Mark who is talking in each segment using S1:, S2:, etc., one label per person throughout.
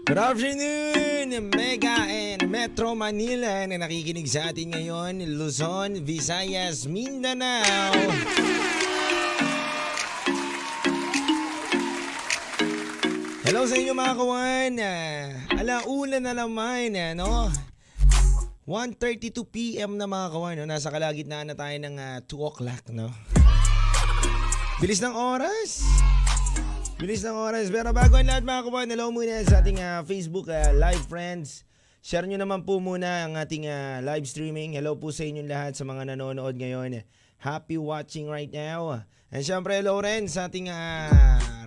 S1: Good afternoon, Mega and Metro Manila na nakikinig sa atin ngayon, Luzon, Visayas, Mindanao. Hello sa inyo mga kawan. Alauna na naman, no? 1:32 PM na mga kawan, no? Nasa kalagitnaan na tayo ng 2 o'clock, no? Bilis ng oras. Pero bago ang lahat mga kawan, hello muna sa ating Facebook live friends. Share nyo naman po muna ang ating live streaming. Hello po sa inyong lahat sa mga nanonood ngayon. Happy watching right now. And syempre hello rin sa ating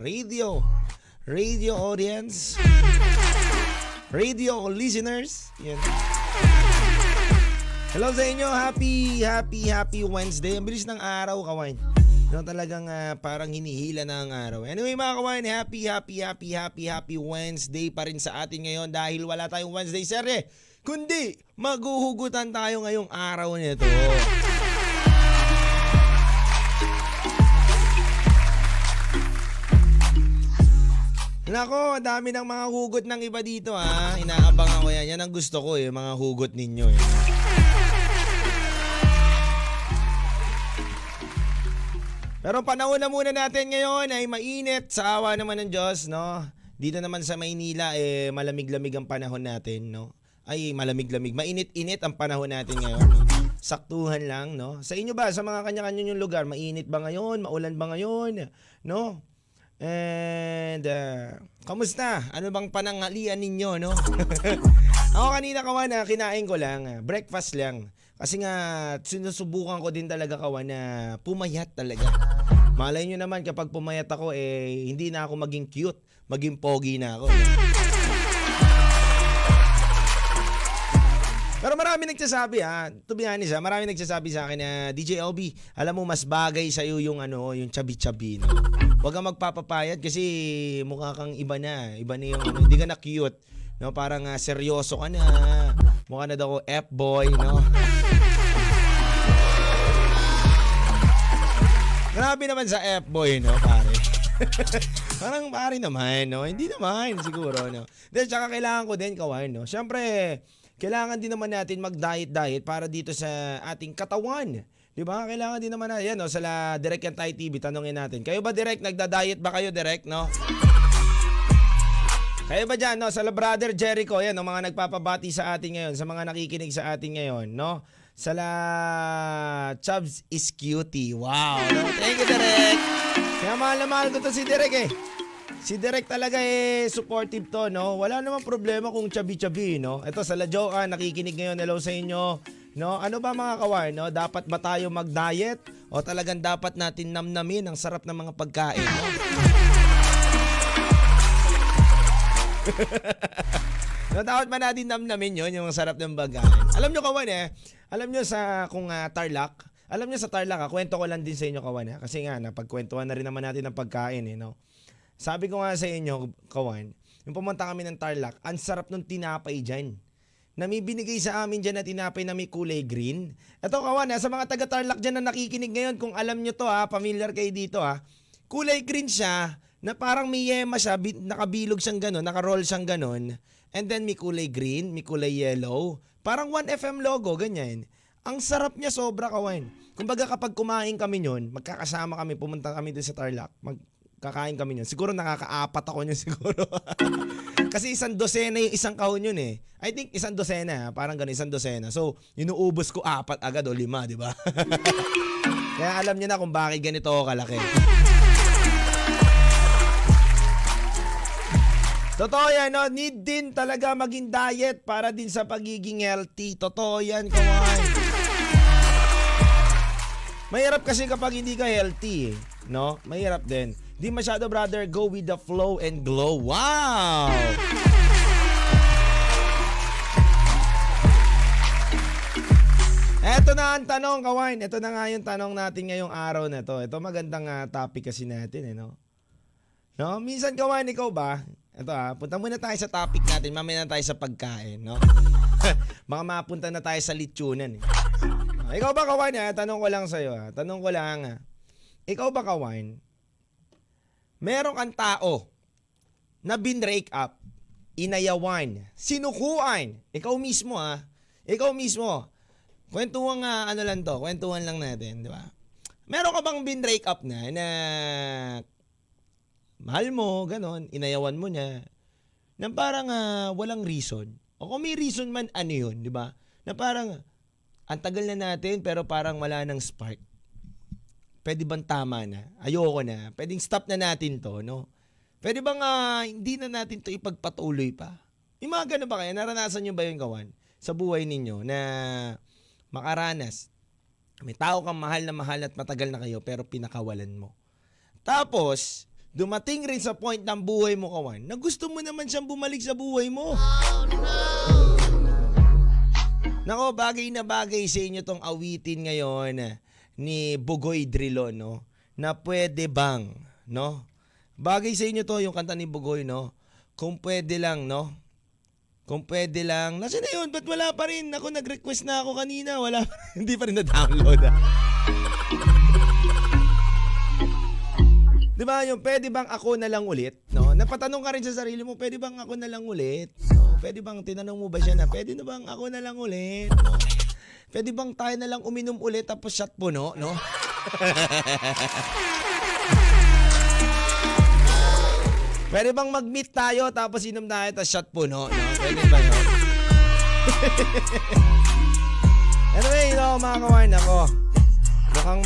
S1: radio audience. Radio listeners. Yan. Hello sa inyo. Happy Wednesday. Ang bilis ng araw kawan. No, talagang parang hinihila na ang araw. Anyway mga kawan, happy Wednesday pa rin sa atin ngayon dahil wala tayong Wednesday serye, kundi maghuhugutan tayo ngayong araw nito. Nako, dami ng mga hugot ng iba dito ha. Inaabangan ko yan. Yan ang gusto ko mga hugot ninyo Pero panahon na muna natin ngayon ay mainit sa awa naman ng Diyos, no? Dito naman sa Maynila, malamig-lamig ang panahon natin, no? Ay, malamig-lamig. Mainit-init ang panahon natin ngayon. No? Saktuhan lang, no? Sa inyo ba, sa mga kanya-kanya yung lugar, mainit ba ngayon? Maulan ba ngayon? No? And, kamusta? Ano bang pananghalian ninyo, no? Ako kanina kawan, kinain ko lang. Breakfast lang. Kasi nga, sinusubukan ko din talaga kawan na pumayat talaga. Malay nyo naman kapag pumayat ako, hindi na ako maging cute, maging pogi na ako. Pero marami nagsasabi to be honest marami nagsasabi sa akin na DJ LB, alam mo mas bagay sa iyo yung yung chubby-chubby. No? Huwag kang magpapapayat kasi mukha kang iba na yung hindi ka na cute. No, parang seryoso ka na. Mukha na daw F-boy, no? Grabe naman sa F-boy, no, pare. Parang pare naman, no? Hindi naman, siguro, no? Then, tsaka kailangan ko din, kawan, no? Siyempre, kailangan din naman natin mag-diet para dito sa ating katawan. Di ba? Kailangan din naman yan, no? Sa Direct Yan Tayo TV, tanongin natin. Kayo ba, Direct? Nagda-diet ba kayo, Direct, no? Kayo ba dyan, no? Sa Brother Jericho, yan, no? Mga nagpapabati sa atin ngayon, sa mga nakikinig sa atin ngayon, no? Sa Chubbs is cutie. Wow. No? Thank you, Direk. Kaya mahal na mahal ko to si Direk Si Direk talaga supportive to, no? Wala namang problema kung chubby-chubby, no? Ito sa Joan, nakikinig ngayon. Hello sa inyo. No? Ano ba mga kawan, no? Dapat ba tayo mag-diet? O talagang dapat natin namnamin ang sarap ng mga pagkain, no? No, dapat ba natin namnamin yun, yung sarap ng pagkain? Alam nyo kawan alam nyo sa Tarlac, alam nyo sa Tarlac kwento ko lang din sa inyo kawan kasi nga napagkwentuhan na rin naman natin ng pagkain no? Sabi ko nga sa inyo kawan, yung pumunta kami ng Tarlac, ang sarap ng tinapay dyan. Na may binigay sa amin dyan na tinapay na may kulay green. Ito kawan sa mga taga Tarlac dyan na nakikinig ngayon, kung alam nyo to familiar kayo dito kulay green siya, na parang may yema siya, nakabilog siyang ganon, nakaroll siyang ganon, and then may kulay green, may kulay yellow, parang 1FM logo, ganyan. Ang sarap niya sobra kawan. Kumbaga kapag kumain kami nyon, magkakasama kami, pumunta kami doon sa Tarlac, magkakain kami nyon. Siguro nakakaapat ako nyon siguro. Kasi 1 dosena yung isang kahon yun I think 1 dosena, parang gano'n, 1 dosena. So, inuubos ko 4 agad o 5, di ba? Kaya alam niyo na kung bakit ganito ako kalaki. Totoo yan, no? Need din talaga maging diet para din sa pagiging healthy. Totoo yan, kawan. Mahirap kasi kapag hindi ka healthy, no? Mahirap din. Di masyado, brother, go with the flow and glow. Wow! Eto na ang tanong, kawan. Ito na nga yung tanong natin ngayong araw na to. Ito magandang topic kasi natin, no? No? Minsan, kawan, ikaw ba? Ito punta muna tayo sa topic natin. Mamaya na tayo sa pagkain, no? Mga mapunta na tayo sa litsunan Ikaw ba kawan tanong ko lang sa'yo Tanong ko lang ikaw ba kawan, meron kang tao na binrake up inayawan, sinukuan. Ikaw mismo Ikaw mismo. Kwentuhan ano lang to, kwentuhan lang natin, di ba? Meron ka bang bin-break up na mahal mo, ganon, inayawan mo niya, na parang walang reason. O kung may reason man, ano yun, di ba? Na parang, ang tagal na natin, pero parang wala nang spark. Pwede bang tama na? Ayoko na. Pwedeng stop na natin to, no? Pwede bang hindi na natin to ipagpatuloy pa? Yung mga ganun ba kayo? Naranasan nyo ba yung kawan sa buhay ninyo na makaranas? May tao kang mahal at matagal na kayo, pero pinakawalan mo. Tapos, dumating rin sa point ng buhay mo, kawan, na gusto mo naman siyang bumalik sa buhay mo. Oh, no! Nako, bagay na bagay sa inyo tong awitin ngayon ni Bugoy Drilon, no? Na pwede bang, no? Bagay sa inyo to yung kanta ni Bugoy, no? Kung pwede lang, no? Kung pwede lang. Nasaan na yun? Ba't wala pa rin? Ako, nag-request na ako kanina. Wala pa rin. Hindi pa rin na-download. Diba yung pwede bang ako na lang ulit? No? Napatanong ka rin sa sarili mo, pwede bang ako na lang ulit? No? Pwede bang tinanong mo ba siya na, pwede na bang ako na lang ulit? No? Pwede bang tayo na lang uminom ulit tapos shot puno? No? Pwede bang mag-meet tayo tapos inom tayo tapos shot puno? No? Pwede ba yun? Anyway, mga kawan, ako. Mukhang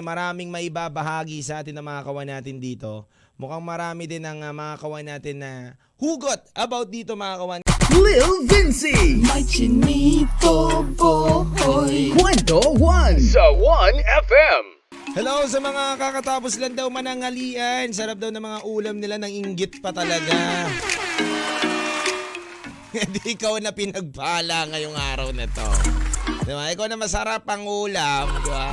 S1: maraming maibabahagi sa atin ng mga kawan natin dito. Mukhang marami din ang mga kawan natin na hugot about dito, mga kawan.
S2: Lil Vinci,
S3: May chinito boy.
S2: Kwento 1 sa 1FM.
S1: Hello sa mga kakatapos lang daw manangalian. Sarap daw ng mga ulam nila, ng inggit pa talaga. Hindi ikaw na pinagpala ngayong araw na to. Diba? Ikaw na masarap ang ulam. Diba?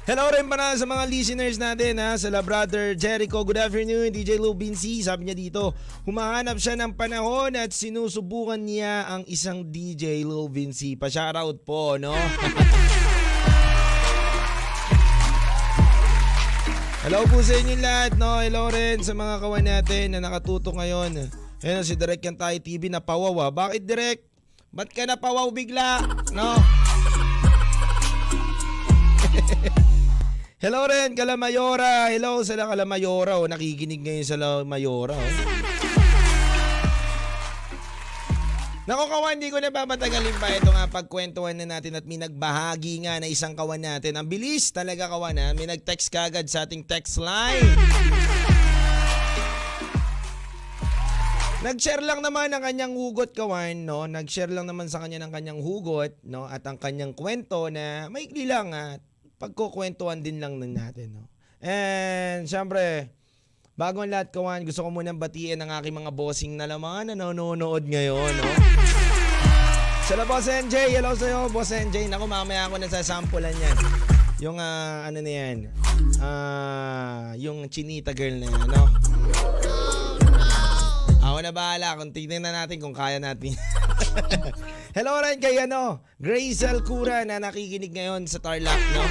S1: Hello rin para sa mga listeners natin sa Brother Jericho. Good afternoon, DJ Lou Vinci. Sabi niya dito, humahanap siya ng panahon at sinusubukan niya ang isang DJ Lou Vinci. Pa-shoutout po, no? Hello po sa inyo lahat, no? Hello rin sa mga kawan natin na nakatutok ngayon. Ayun, si Direk Kantay TV na pawawa. Bakit, Direk? Ba't ka napawaw bigla? No? Hello rin, Kalamayora. Hello sa Kalamayora. Nakikinig ngayon sa Kalamayora. Nako kawan, hindi ko na papatagalin pa ito nga pagkwentuhan na natin at may nagbahagi nga na isang kawan natin. Ang bilis talaga kawan may nag-text kagad sa ating text line. Nag-share lang naman ang kanyang hugot kawan, no? Nag-share lang naman sa kanya ng kanyang hugot, no? At ang kanyang kwento na maikli lang pagkukwentuhan din lang natin, no? And syempre, bago ang lahat kawan, gusto ko munang batiin ang aking mga bossing na laman na nanonood ngayon, no? Sala Boss NJ, hello sa'yo Boss NJ. Naku, mamaya ako nasasampulan yan. Yung ano na yan, yung chinita girl na yan, no? Ako na bahala kung tignan na natin kung kaya natin. Hello rin kay Grace Alcura na nakikinig ngayon sa Tarlac, no?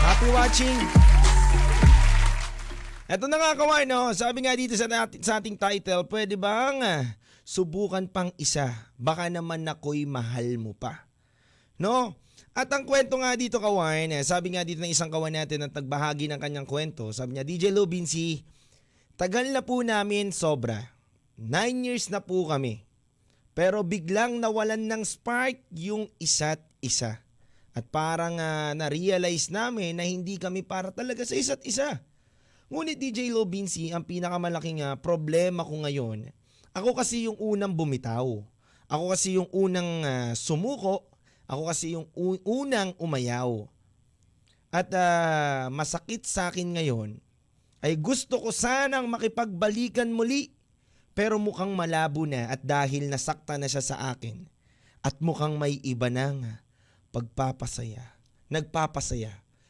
S1: Happy watching. Eto na nga kawan, no? Sabi nga dito sa ating title, pwede bang subukan pang isa? Baka naman ako'y mahal mo pa. No? At ang kwento nga dito kawan, sabi nga dito ng isang kawan natin at nagbahagi ng kanyang kwento. Sabi niya, DJ Lou Vinci, tagal na po namin sobra. 9 years na po kami. Pero biglang nawalan ng spark yung isa't isa. At parang na-realize namin na hindi kami para talaga sa isa't isa. Ngunit DJ Lou Vinci, ang pinakamalaking problema ko ngayon, ako kasi yung unang bumitaw. Ako kasi yung unang sumuko. Ako kasi yung unang umayaw. At masakit sa akin ngayon, ay gusto ko sanang makipagbalikan muli. Pero mukhang malabo na at dahil nasakta na siya sa akin at mukhang may iba nang nagpapasaya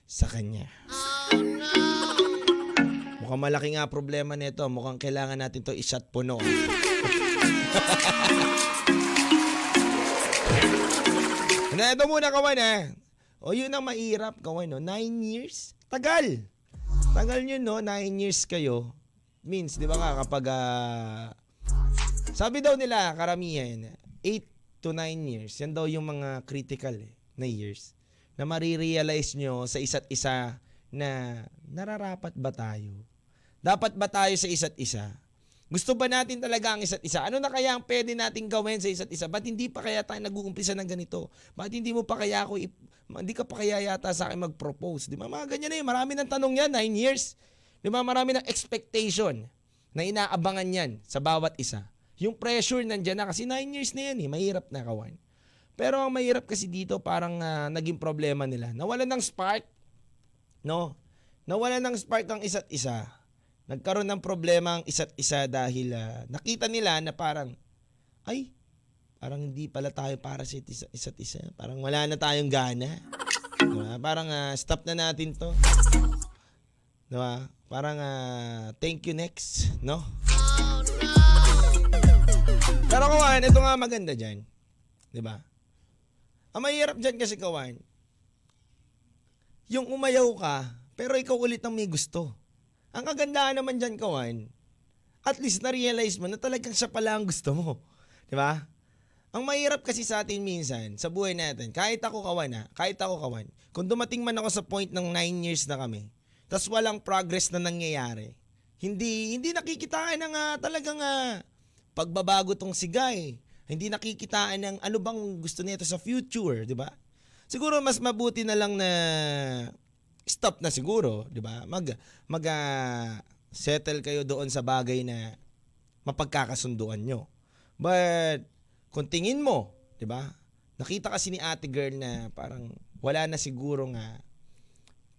S1: sa kanya. Oh, no! Mukhang malaki nga problema nito. Mukhang kailangan natin to i-shot puno. Ito muna kawan O yun ang mahirap kawan 9 years? Tagal! Tagal nyo, no? 9 years kayo. Means, di ba nga, kapag, sabi daw nila, karamihan, 8 to 9 years, yan daw yung mga critical na years, na marirealize nyo sa isa't isa na nararapat ba tayo? Dapat ba tayo sa isa't isa? Gusto ba natin talaga ang isa't isa? Ano na kaya ang pwede natin gawin sa isa't isa? Ba't hindi pa kaya tayo nag-uumpisa ng ganito? Ba't hindi mo pa kaya ako, hindi ka pa kaya yata sa akin mag-propose? Di ba? Mga ganyan na yun. Marami ng tanong yan, 9 years. Di ba? Marami ng expectation na inaabangan yan sa bawat isa. Yung pressure nandyan na kasi 9 years na yan eh. Mahirap na, kawan. Pero ang mahirap kasi dito parang naging problema nila. Nawalan ng spark. No? Nawalan ng spark ang isa't isa. Nagkaroon ng problema ang isa't isa dahil nakita nila na parang, ay, parang hindi pala tayo para sa isa't isa. Parang wala na tayong gana. Diba? Parang stop na natin to. Diba? Parang thank you next. No? Pero kawan, ito nga maganda dyan. Diba? Ang mahirap dyan kasi kawan, yung umayaw ka, pero ikaw ulit ang may gusto. Ang kagandahan naman dyan, kawan, at least na-realize mo na talagang siya pala ang gusto mo. Di ba? Ang mahirap kasi sa atin minsan, sa buhay natin, kahit ako kawan, kung dumating man ako sa point ng 9 years na kami, tas walang progress na nangyayari, hindi nakikitaan ng talagang pagbabago tong si Guy. Hindi nakikitaan ng ano bang gusto nito sa future, di ba? Siguro mas mabuti na lang na stop na siguro, 'di ba? Settle kayo doon sa bagay na mapagkakasunduan nyo. But kung tingin mo, 'di ba? Nakita kasi ni Ate Girl na parang wala na siguro nga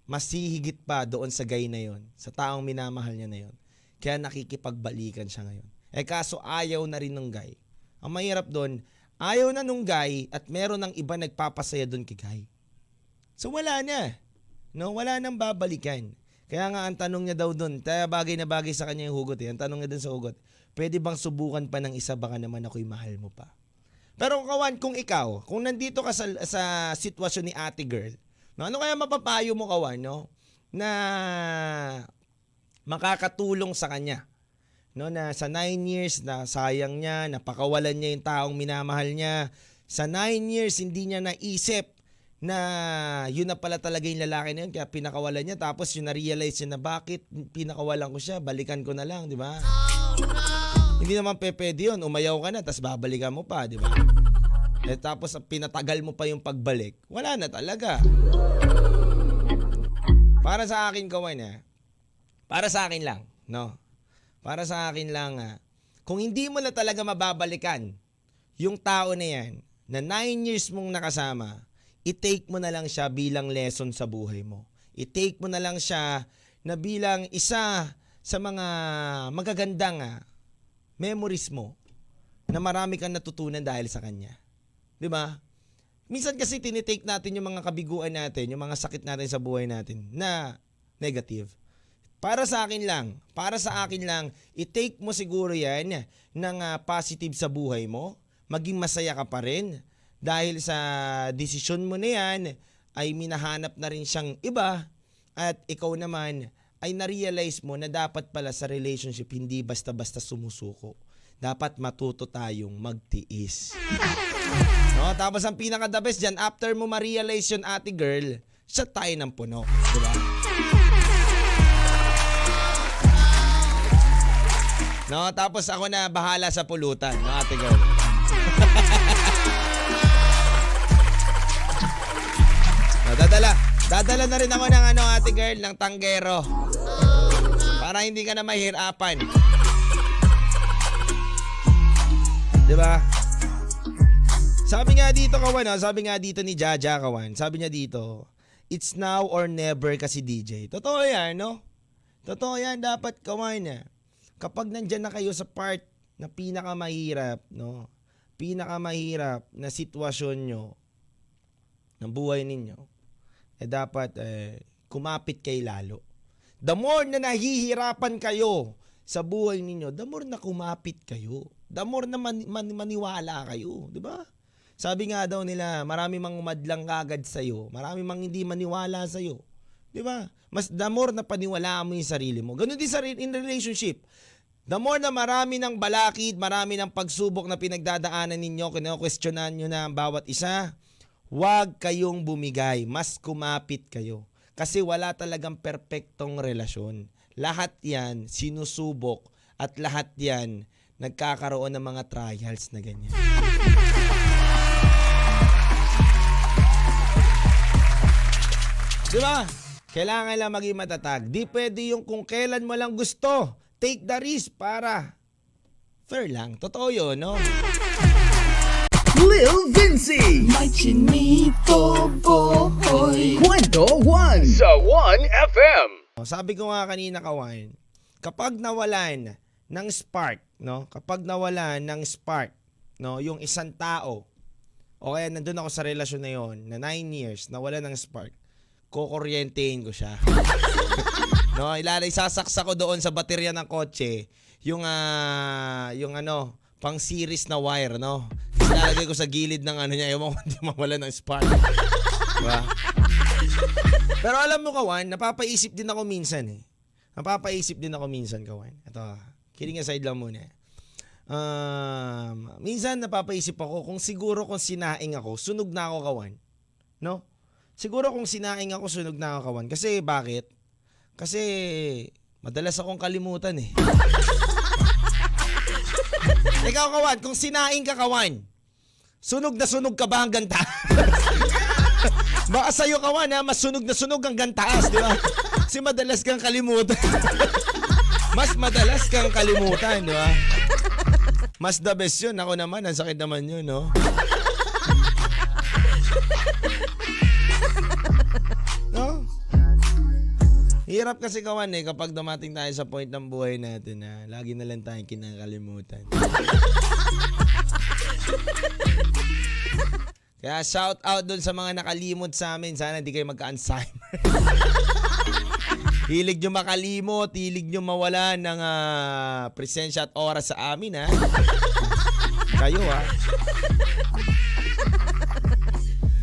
S1: mas hihigit pa doon sa guy na 'yon, sa taong minamahal niya na 'yon. Kaya nakikipagbalikan siya ngayon. Kaso ayaw na rin ng guy. Ang mahirap doon, ayaw na nung guy at meron ng iba nagpapasaya doon kay guy. So wala na. No, wala nang babalikan. Kaya nga ang tanong niya daw doon, bagay na bagay sa kanya yung hugot. Ang tanong niya doon sa hugot, pwede bang subukan pa ng isa, baka naman ako'y mahal mo pa. Pero kawan, kung ikaw, kung nandito ka sa sitwasyon ni Ate Girl, no, ano kaya mapapayo mo, kawan, no, na makakatulong sa kanya? No, na sa 9 years na sayang niya, napakawalan niya yung taong minamahal niya. Sa 9 years, hindi niya naisip na yun na pala talaga yung lalaki na yun, kaya pinakawalan niya. Tapos yun na-realize niya na bakit pinakawalan ko siya, balikan ko na lang, di ba? Hindi naman pwede yun, umayaw ka na, tapos babalikan mo pa, di ba? Tapos pinatagal mo pa yung pagbalik, wala na talaga. Para sa akin, kawan, para sa akin lang, no? Para sa akin lang, kung hindi mo na talaga mababalikan yung tao na yan, na 9 years mong nakasama, i-take mo na lang siya bilang lesson sa buhay mo. I-take mo na lang siya na bilang isa sa mga magagandang memories mo na marami kang natutunan dahil sa kanya. 'Di ba? Minsan kasi tinitake natin yung mga kabiguan natin, yung mga sakit natin sa buhay natin na negative. Para sa akin lang, i-take mo siguro yan ng positive sa buhay mo, maging masaya ka pa rin. Dahil sa desisyon mo na yan, ay minahanap na rin siyang iba at ikaw naman ay na-realize mo na dapat pala sa relationship hindi basta-basta sumusuko. Dapat matuto tayong magtiis. No, tapos ang pinaka-the best dyan, after mo ma-realize yun, Ate Girl, siya tayo ng puno. Diba? No, tapos ako na bahala sa pulutan, no, Ate Girl. Dadala na rin ako ng Ate Girl, ng tanggero. Para hindi ka na mahirapan. 'Di ba? Sabi nga dito, kawan, sabi nga dito ni Jaja, kawan. Sabi niya dito, it's now or never kasi DJ. Totoo 'yan, no? Totoo 'yan, dapat, kawan. Kapag nandiyan na kayo sa part na pinakamahirap, no? Pinakamahirap na sitwasyon nyo ng buhay ninyo, dapat kumapit kayo lalo. The more na nahihirapan kayo sa buhay ninyo, the more na kumapit kayo. The more na maniwala kayo, di ba? Sabi nga daw nila, marami mang umadlang kagad sa'yo, marami mang hindi maniwala sa'yo. Di ba? Mas the more na paniwalaan mo yung sarili mo. Ganun din sa in relationship. The more na marami ng balakid, marami ng pagsubok na pinagdadaanan ninyo, kino-questionan nyo na ang bawat isa, huwag kayong bumigay. Mas kumapit kayo. Kasi wala talagang perpektong relasyon. Lahat yan sinusubok at lahat yan nagkakaroon ng mga trials na ganyan. Diba? Kailangan lang maging matatag. Di pwede yung kung kailan mo lang gusto. Take the risk para fair lang. Totoo yun, no?
S2: Lil Vinci.
S3: May chinito boy.
S2: Kwento 1 sa 1FM.
S1: Sabi ko nga kanina, kawan, kapag nawalan ng spark, no? Kapag nawalan ng spark, no, yung isang tao, o kaya nandun ako sa relasyon na yon na 9 years, nawalan ng spark, kukuryentehin ko siya. No, sasaksa ko doon sa baterya ng kotse, yung pang series na wire, no? Ilalagay ko sa gilid ng niya, ewan ko hindi mawala ng spark. Diba? Pero alam mo, kawan, napapaisip din ako minsan kawan. Ito, kidding aside lang muna. Minsan napapaisip ako kung sinaing ako, sunog na ako, kawan. No? Siguro kung sinaing ako, sunog na ako, kawan. Kasi bakit? Kasi madalas akong kalimutan eh. Ikaw, kawan, kung sinaing ka, kawan, sunog na sunog ka ba hanggang taas? Baka sa'yo, kawan, mas sunog na sunog hanggang taas, di ba? Kasi madalas kang kalimutan. Mas madalas kang kalimutan, di ba? Mas the best yun. Ako naman, ang sakit naman yun, no? No? Hirap kasi, kawan, kapag dumating tayo sa point ng buhay natin na lagi na lang tayong kinakalimutan. Kaya shout out dun sa mga nakalimot sa amin. Sana hindi kayo magka-Alzheimer. Hilig nyo makalimot, hilig nyo mawala ng presensya at oras sa amin, ha? Kayo, ha?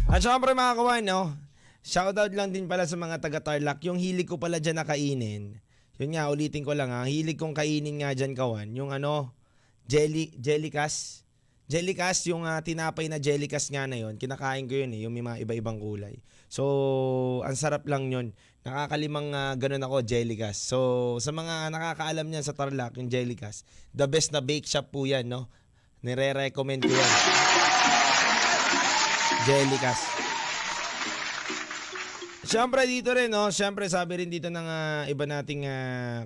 S1: At syempre, mga kawan, no? Shoutout lang din pala sa mga taga-Tarlac. Yung hilig ko pala dyan na kainin. Yun nga, ulitin ko lang, ha? Hilig kong kainin nga dyan, kawan. Yung jellycas. Jellycas, yung tinapay na jellycas nga na yun. Kinakain ko yun, yung may mga iba-ibang kulay. So, ang sarap lang yun. Nakakalimang ganun ako, jellycas. So, sa mga nakakaalam niyan sa Tarlac, yung jellycas, the best na bake shop po yan, no? Nire-recommend ko yan. Jellycas. Siyempre dito rin, no? Siyempre sabi rin dito ng iba nating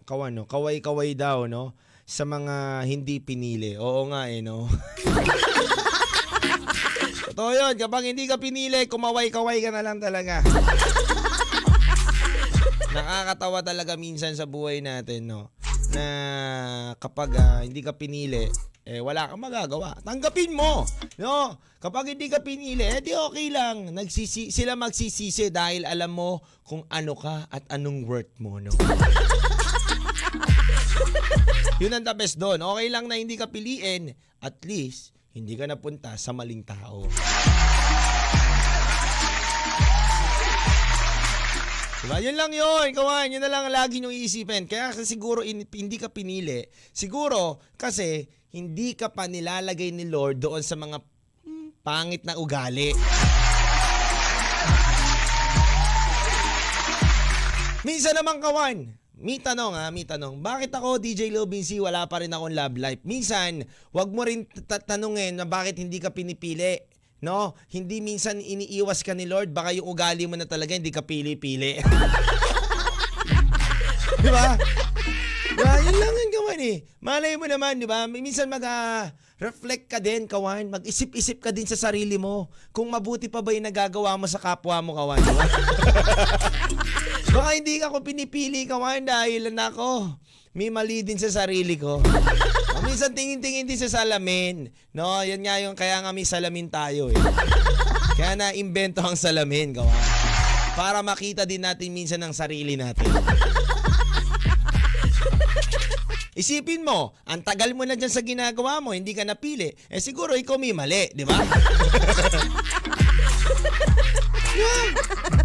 S1: kawan, no? Kaway-kaway daw, no? Sa mga hindi pinili. Oo nga, no? Totoo yun. Kapag hindi ka pinili, kumaway-kaway ka na lang talaga. Nakakatawa talaga minsan sa buhay natin, no? Na kapag hindi ka pinili, wala kang magagawa. Tanggapin mo, no? Kapag hindi ka pinili, di okay lang. Sila magsisisi dahil alam mo kung ano ka at anong worth mo, no? Yun ang the best doon. Okay lang na hindi ka piliin. At least, hindi ka napunta sa maling tao. Diba? Yun lang yun. Kawan, yun na lang lagi nyo iisipin. Kaya siguro hindi ka pinili. Siguro kasi hindi ka pa nilalagay ni Lord doon sa mga pangit na ugali. Minsan naman, kawan, may tanong. Bakit ako, DJ Lil Vinci, wala pa rin akong love life? Minsan, wag mo rin tanungin na bakit hindi ka pinipili. No? Hindi minsan iniiwas ka ni Lord, baka yung ugali mo na talaga hindi ka pili-pili. Di ba? Yun lang yun, kawan eh. Malay mo naman, di ba? Minsan reflect ka din, kawan. Mag-isip-isip ka din sa sarili mo. Kung mabuti pa ba yung nagagawa mo sa kapwa mo, kawan. Di ba? Baka hindi ako pinipili, kawan, dahil nako, may mali din sa sarili ko. Minsan tingin-tingin din sa salamin. No, yan nga yung kaya nga may salamin tayo eh. Kaya na-invento ang salamin, kawan. Para makita din natin minsan ang sarili natin. Isipin mo, ang tagal mo na dyan sa ginagawa mo, hindi ka napili. Siguro ikaw may mali, di ba?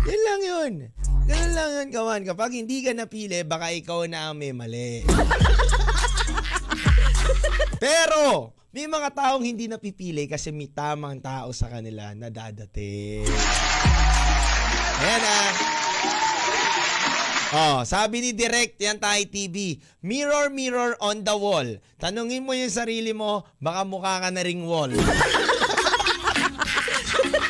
S1: Yan lang yun. Ganun lang yan, kawan. Kapag hindi ka napili, baka ikaw na ang may mali. Pero, may mga taong hindi napipili kasi may tamang tao sa kanila na dadating. Ayan ah. Oh, sabi ni Direct yan tayo TV, mirror, mirror on the wall. Tanungin mo yung sarili mo, baka mukha ka na ring wall.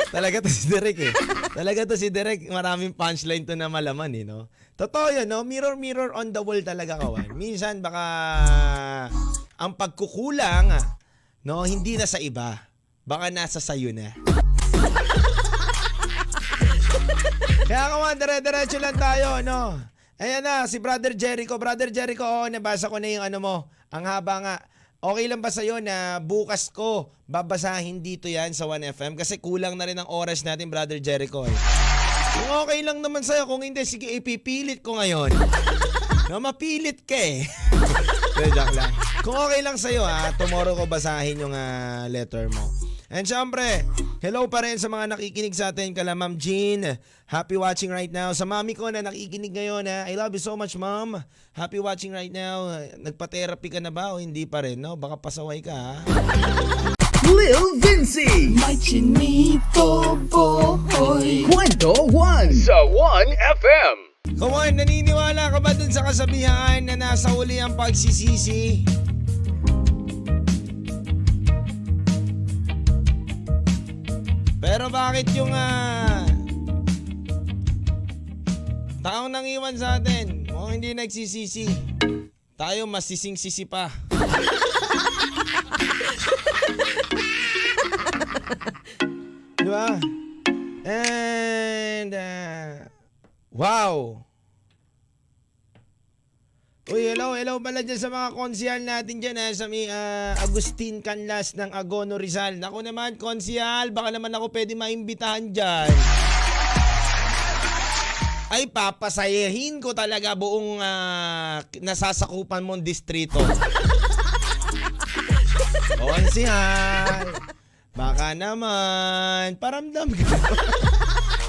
S1: Talaga to si Direk eh. Talaga to si Direk. Maraming punchline to na malaman eh, no? Totoo yun, no? Mirror, mirror on the wall talaga, kawan. Minsan baka ang pagkukulang, no, hindi na sa iba. Baka nasa sayo na. Kaya kawan, dire-diretso lang tayo, no? Ayan na, si Brother Jericho. Brother Jericho, nabasa ko na yung ano mo. Ang haba nga. Okay lang ba sa'yo na bukas ko babasahin dito yan sa 1FM? Kasi kulang na rin ang oras natin, Brother Jericho. Eh. Kung okay lang naman sa'yo, kung hindi, sige, ipipilit ko ngayon. No, mapilit ka eh. Joke lang. Kung okay lang sa'yo, tomorrow ko basahin yung letter mo. And syempre, hello pa rin sa mga nakikinig sa atin. Kala Ma'am Jean, happy watching right now. Sa mami ko na nakikinig ngayon, I love you so much, Mom. Happy watching right now. Nagpa-therapy ka na ba o hindi pa rin? No? Baka pasaway ka, ha?
S2: Lil Vinci.
S3: May chinito boy.
S2: Kwento 1 sa 1FM.
S1: Come on, naniniwala ka ba dun sa kasabihan na nasa huli ang pagsisisi? Pero bakit yung taong nangiwan sa atin o hindi nagsisisi? Tayo masising-sisi pa. Diba? And wow! Uy, hello pala dyan sa mga konsihal natin dyan sa may Agustin Canlas ng Agono Rizal. Naku naman, konsihal, baka naman ako pwede maimbitahan dyan. Ay, papasayahin ko talaga buong nasasakupan mong distrito. Konsihal, baka naman, paramdam ka.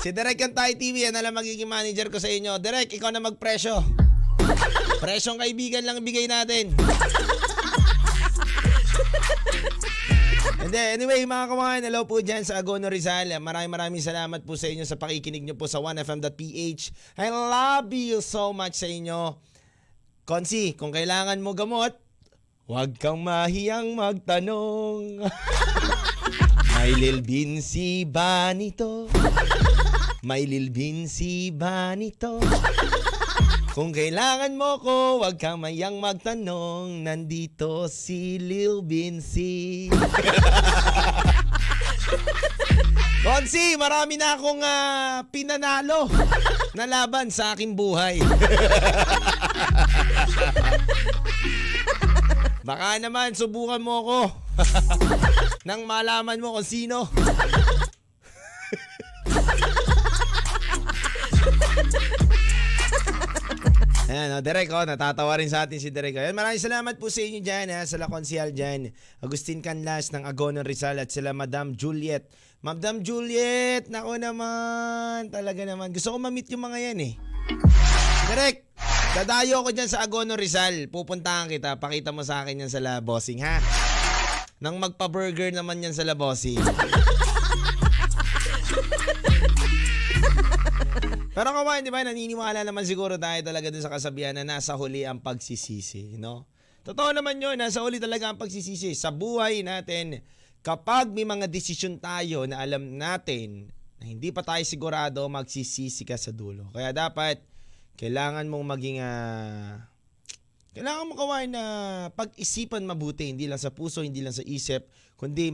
S1: Si Derek ang Thai TV, yan na lang magiging manager ko sa inyo. Derek, ikaw na magpresyo. Presyong kaibigan lang ibigay natin. And then, anyway, mga kawan, hello po dyan sa Agono Rizal. Maraming salamat po sa inyo sa pakikinig nyo po sa 1FM.ph. I love you so much sa inyo. Konsi, kung kailangan mo gamot, huwag kang mahiyang magtanong. May Lil Vinci ba nito? May Lil Vinci ba nito? Kung kailangan mo ko, huwag kang mayang magtanong. Nandito si Lil Vinci. Konsi, marami na akong pinanalo na laban sa aking buhay. Baka naman subukan mo ko nang malaman mo kung sino. Ayan, Derek, natatawa rin sa atin si Derek. Ayan, maraming salamat po sa inyo dyan, sa La Consial dyan. Agustin Canlas ng Agono Rizal at sila Madam Juliet. Madam Juliet, nako naman, talaga naman. Gusto ko ma-meet yung mga yan eh. Derek, dadayo ko dyan sa Agono Rizal. Pupuntahan kita, pakita mo sa akin yan sa La Bossing, ha? Nang magpa-burger naman yan sa La Bossing. Pero kawan, di ba, naniniwala naman siguro tayo talaga dun sa kasabihan na nasa huli ang pagsisisi, no? Totoo naman yun, nasa huli talaga ang pagsisisi. Sa buhay natin, kapag may mga desisyon tayo na alam natin na hindi pa tayo sigurado, magsisisi ka sa dulo. Kaya dapat, kailangan mong maging, kailangan mo kawan na pag-isipan mabuti, hindi lang sa puso, hindi lang sa isip, kundi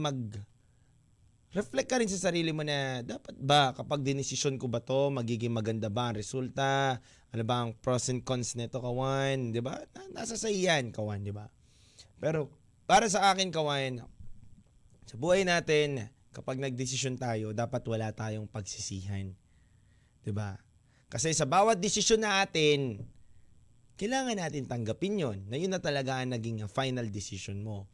S1: reflect ka rin sa sarili mo na dapat ba kapag dinesisyon ko ba to, magiging maganda ba ang resulta? Ano ba ang pros and cons nito, kawan? 'Di ba? Nasa sa iyan, kawan, 'di ba? Pero para sa akin, kawan, sa buhay natin, kapag nagdesisyon tayo, dapat wala tayong pagsisihan. 'Di ba? Kasi sa bawat desisyon natin, kailangan natin tanggapin 'yon. Na 'yun na talaga ang naging final decision mo.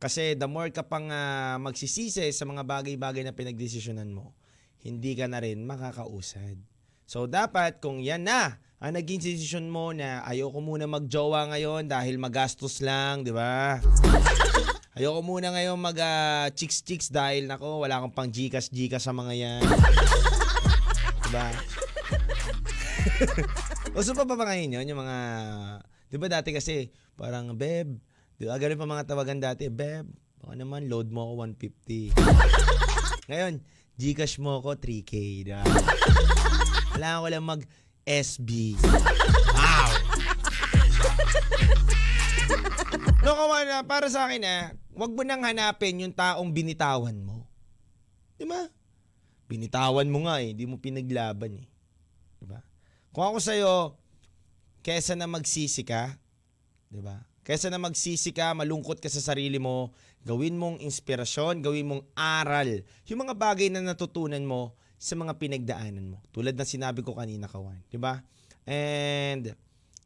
S1: Kasi the more ka pang magsisisi sa mga bagay-bagay na pinagdesisyonan mo, hindi ka na rin makakausad. So dapat kung yan na ang naging decision mo na ayoko muna magjowa ngayon dahil magastos lang, di ba? Ayoko muna ngayon mag-chicks dahil nako wala akong pang Gcash sa mga yan. Diba? Uso pa ba ngayon yun? Yung mga, di ba dati kasi parang, Beb, di ba ganun pa mga tawagan dati, Beb, baka naman load mo ako 150. Ngayon, Gcash mo ako 3K. Diba? Wala ko lang mag-SB. Wow! No, kawana, para sa akin wag mo nang hanapin yung taong binitawan mo. Di ba? Binitawan mo nga di mo pinaglaban Di ba? Kung ako sa'yo, kesa na magsisi ka, di ba? Kesa na magsisi ka, malungkot ka sa sarili mo, gawin mong inspirasyon, gawin mong aral, yung mga bagay na natutunan mo sa mga pinagdaanan mo. Tulad ng sinabi ko kanina, Kawan. Di ba? And,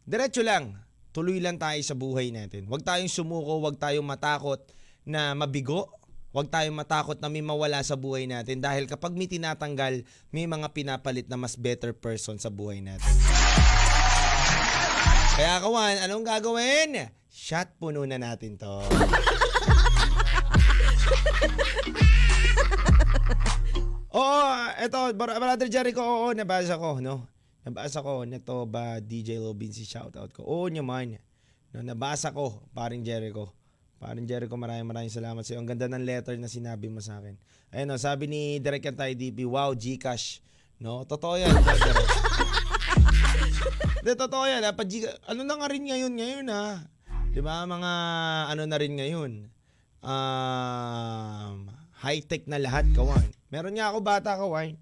S1: diretso lang. Tuloy lang tayo sa buhay natin. Huwag tayong sumuko, huwag tayong matakot na mabigo. Huwag tayong matakot na may mawala sa buhay natin dahil kapag may tinatanggal, may mga pinapalit na mas better person sa buhay natin. Kaya Kawan, anong gagawin? Shot puno na natin to. Oo, eto, Brother Jericho, oo, nabasa ko, no? Nabasa ko, neto ba DJ Lobin si shoutout ko? Oo naman. No, nabasa ko, paring Jericho. Paring Jericho, maraming salamat sa iyo. Ang ganda ng letter na sinabi mo sa akin. Ayun, no, sabi ni Direk Kantay DP, wow, Gcash. No, totoo yan. Hindi, totoo yan. Ano na nga rin ngayon ha? Di ba, mga ano na rin ngayon? High-tech na lahat, Kawan. Meron nga ako bata, Kawan.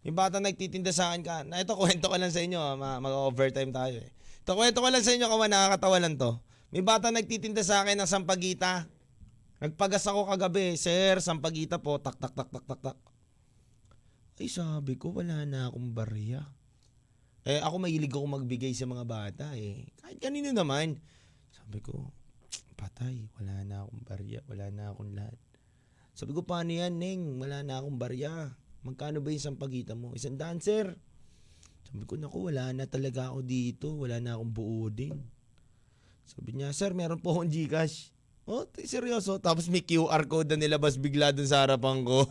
S1: Yung bata nagtitinda sa akin ka. Na ito, kwento ko lang sa inyo. Mag-overtime tayo Ito, kwento ko lang sa inyo, Kawan. Nakakatawa lang to. May bata nagtitinda sa akin ng sampagita. Nagpagas ako kagabi. Sir, sampagita po. Tak. Ay, sabi ko, wala na akong barya. Ako mahilig ako magbigay sa mga bata Kahit kanino naman. Sabi ko, patay. Wala na akong barya. Wala na akong lahat. Sabi ko, paano yan, Neng? Wala na akong barya. Magkano ba yung sampagita mo? 100, sir. Sabi ko, naku, wala na talaga ako dito. Wala na akong buo din. Sabi niya, sir, meron po akong Gcash. Oh, seryoso? Tapos may QR code na nilabas bigla dun sa harapan ko.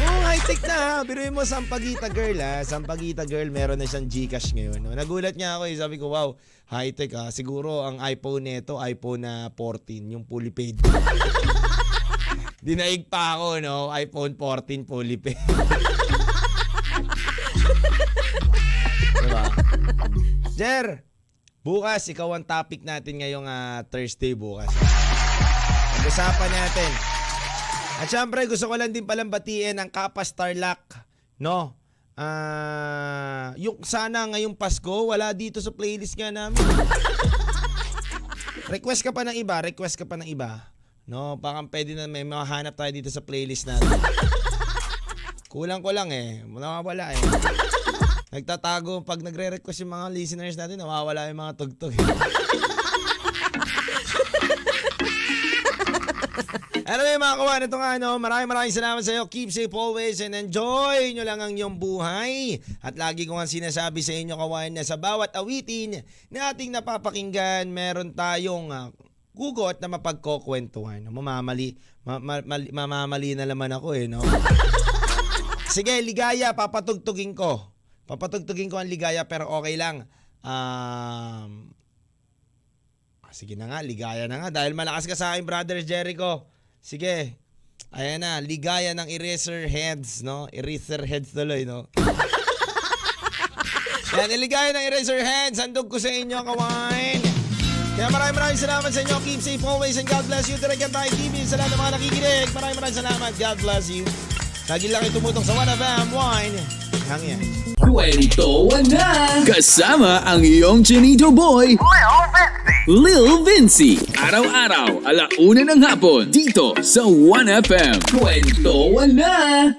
S1: Oh, high-tech na. Biruin mo, Sampagita girl Sampagita girl, meron na siyang Gcash ngayon. No? Nagulat niya ako Sabi ko, wow, high-tech Siguro ang iPhone nito, iPhone na 14, yung fully paid. Dinaig pa ako, no? iPhone 14 fully paid. Diba? Jer, bukas, ikaw ang topic natin ngayong Thursday bukas. Pag-usapan natin. At syempre, gusto ko lang din palang batiin ang Kapas Tarlac, no? Yung sana ngayong Pasko, wala dito sa playlist nga namin. Request ka pa ng iba. No, baka pwede na may mahanap tayo dito sa playlist natin. Kulang ko lang nawawala Nagtatago pag nagre-request yung mga listeners natin, nawawala yung mga tugtog. Anyway mga Kawan, ito nga maraming salamat sa iyo. Keep safe always and enjoy nyo lang ang iyong buhay. At lagi ko nga sinasabi sa inyo Kawan na sa bawat awitin na ating napapakinggan, meron tayong gugot na mapagkukwentuhan. Mamamali na naman ako no? Sige, ligaya, papatugtugin ko ang ligaya pero okay lang. Sige na nga, ligaya na nga. Dahil malakas ka sa akin, Brother Jericho. Sige. Ayan na, ligaya ng Eraserheads, no? Eraserheads tuloy, no? Yan, iligaya ng Eraserheads. Handog ko sa inyo, Kawan. Kaya maraming salamat sa inyo. Keep safe always and God bless you. Direk Kantay TV. Sa lahat ng mga nakikinig. Maraming salamat. God bless you. Lagi lang itumutok sa 1FM Wine. Hangyan.
S2: Kwento na!
S3: Kasama ang iyong Chinito Boy, Lil Vinci. Araw-araw, 1:00 ng hapon, dito sa 1FM.
S2: Kwento na!